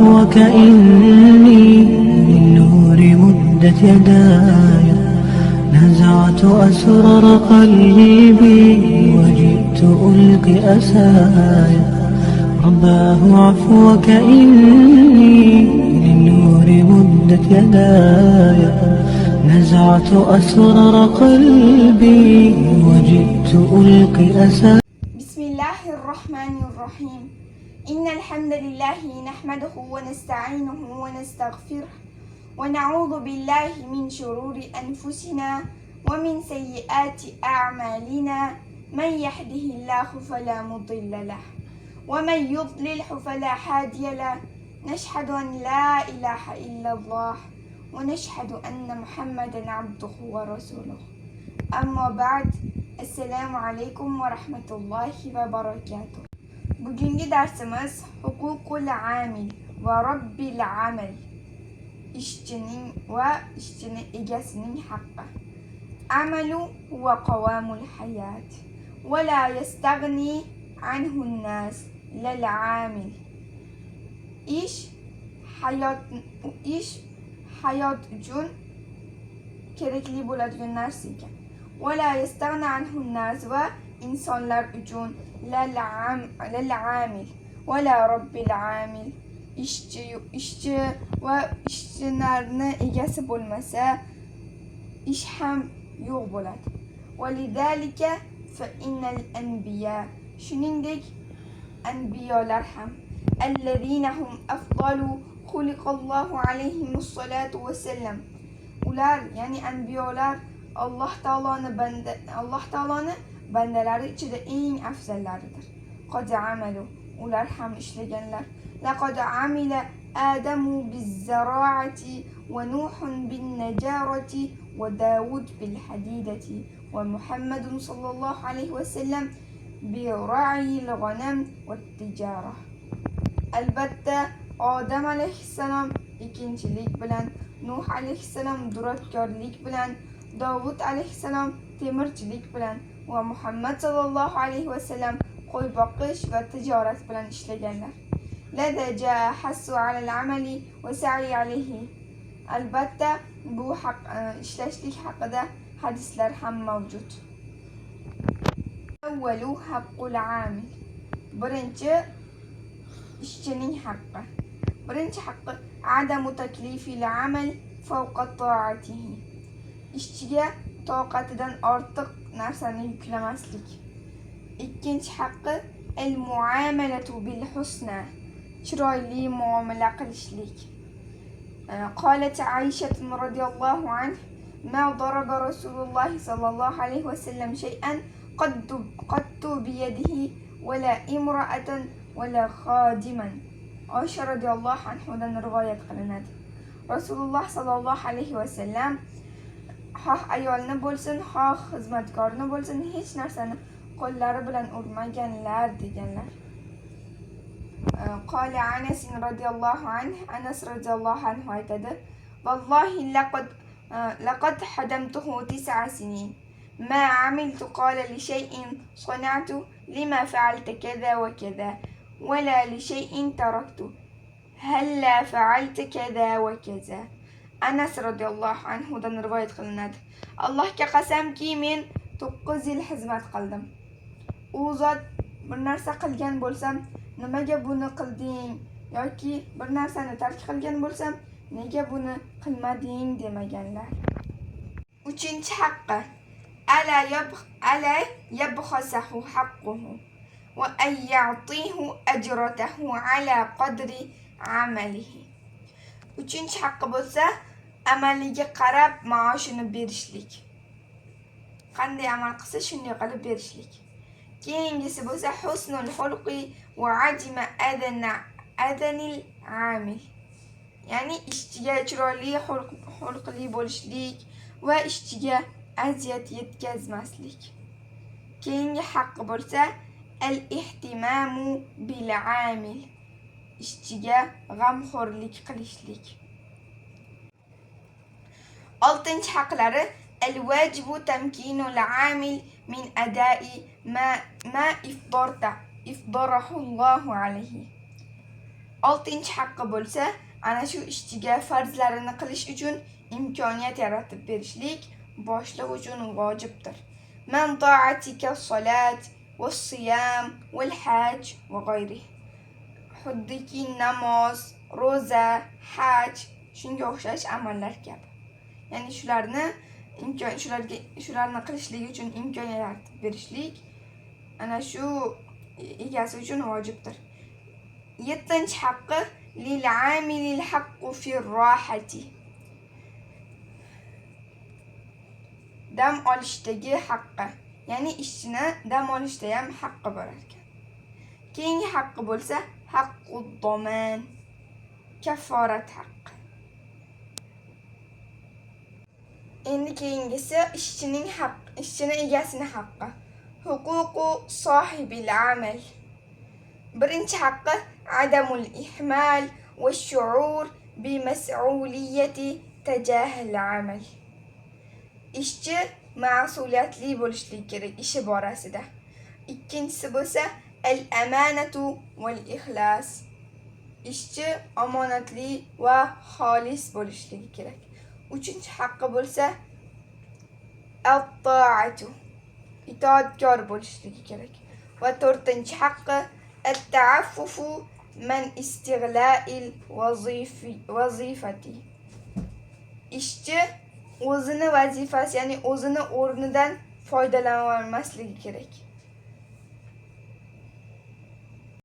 عفوك إني للنور مدت يداي نزعت أسرار قلبي وجئت ألقي أسايا رباه عفوك إني للنور مدت يداي نزعت أسرار قلبي وجئت ألقي أسايا. بسم الله الرحمن الرحيم. إن الحمد لله نحمده ونستعينه ونستغفره ونعوذ بالله من شرور أنفسنا ومن سيئات أعمالنا. من يهده الله فلا مضل له ومن يضلله فلا هادي له. نشهد أن لا إله إلا الله ونشهد أن محمدا عبده ورسوله. أما بعد. Assalamu alaykum va rahmatullohi va barakatuh. Bugungi darsimiz huququl amil va robbil amal. Ishchining va ishchini egasining haqqi. Amalu huwa qawamul hayat va la yastaghni anhu an-nas lil amil. Ish hayot uchun kerakli bo'ladigan narsa ekan. ولا يستغنى عنه الناس وإنسانlar uchun للعامل ولا رب العامل. ishchi va ishchilarni egasi bo'lmasa ish ham yo'q bo'ladi. ولذلك فإن الأنبياء shuningdek anbiyolar ham الذين هم أفضل خلق الله عليهم الصلاة والسلام. ular ya'ni anbiyolar Allah Taoloni bandalari ichida eng afzallaridir. Qad amalu ular ham ishlaganlar. Laqad amila Adamu biz-zara'ati wa Nuhun bin-najarati wa Davud bil-hadidati wa Muhammadun sallallohu alayhi wa sallam bi-ra'yil ghanam wat-tijara. Albatta Odam alayhissalom ekinchilik bilan, Nuh alayhissalom duradgorlik bilan, Davud alayhissalom temirchilik bilan va Muhammad sallallohu alayhi va sallam qo'y boqish va tijorat bilan ishlaganlar. Lada jaa hasu alal amali va sa'i alayhi. Albatta bu ishlashlik haqida hadislar ham mavjud. Avvalu haqqul amil. Birinchi ishchining haqqi. Birinchi haqqi adamu taklifil amal fawqa ta'atihi. Ishchiga toqatidan ortiq narsani yuklamaslik. Ikkinchi haqqi al-muamalatu bil husna. Chiroyli muomala qilishlik. Qalat Aisha radhiyallohu anha ma daraba Rasululloh sallallohu alayhi va sallam shay'an qattu bi yadihi wala imra'atan wala khadiman. Aisha radhiyallohu anhadan rivoyat qilinadi. Rasululloh sallallohu alayhi va sallam xoh ayolni bo'lsin, xoh xizmatkorni bo'lsin, hech narsani qo'llari bilan urmaganlar deganlar. Qala Anas radhiyallohu anhu, Anas radhiyallohu anhu aytadi: "Vallohi laqad hadamtuhu 9 sinin. Ma amiltu qala li shay'in sana'tu lima fa'alta kaza wa kaza wa la li shay'in taraktu halla fa'alta kaza wa kaza." Anas radhiyallohu anhudan rivoyat qilinadi. Allohga qasamki, men 9 yil xizmat qildim. U zot bir narsa qilgan bo'lsam, nimaga buni qilding yoki bir narsani tark qilgan bo'lsam, nega buni qilmading demaganlar. Uchinchi haqqi ala yabkhasahu haqquhu va ay ya'tihu ajratahu ala qadri amalihi. Uchinchi haqqi bo'lsa amaliga qarab maoshini berishlik. Qanday amal qilsa shunday qilib berishlik. Keyingisi bo'lsa husnul xulqi va ajma adanil amil. Ya'ni ishchiga chiroyli xulqli bo'lishlik va ishchiga aziyat yetkazmaslik. Keyingi haqqi bo'lsa al-ihtimamu bil amil. Ishchiga g'amxo'rlik qilishlik. Oltinchi haqlari al-vajibu tamkinul amil min adai, ma ifdarahu Allohu alayhi. Oltinchi haqqi bo'lsa, ana shu ishchiga farzlarini qilish uchun imkoniyat yaratib berishlik boshliq uchun vojibdir. Man ta'atika solat va siyam val haj va g'ayri. Xuddiki namoz, ro'za, haj, shunga o'xshash amallar kabi. Ya'ni shularni qilishlik uchun imkoniyat yaratib berishlik ana shu egasi uchun vojibdir. 7-chi haqqi lil amilil haqqu fir rohati. Dam olishdagi haqqi, ya'ni ishchini dam olishda ham haqqi bor ekan. Keyingi haqqi bo'lsa haqqud doman, kafforat haqqi. Endi keyingisi ishchini egasining haqqi. Huququ sohibil amal. Birinchi haqqi adamul ihmal va shuur bi mas'uliyati tajahil amal. Ishchi mas'uliyatli bo'lishligi kerak ishi borasida. Ikkinchisi bo'lsa al-amanatu val ixlas. Ishchi omonatli va xolis bo'lishligi kerak. Uchinchi haqqi bo'lsa at-ta'atu. Itoatkor bo'lishligi kerak. Va to'rtinchi haqqi at-ta'affufu man istighla'il vazifati. Ishchi o'zini vazifasi, ya'ni o'zini o'rnidan foydalana olmasligi kerak.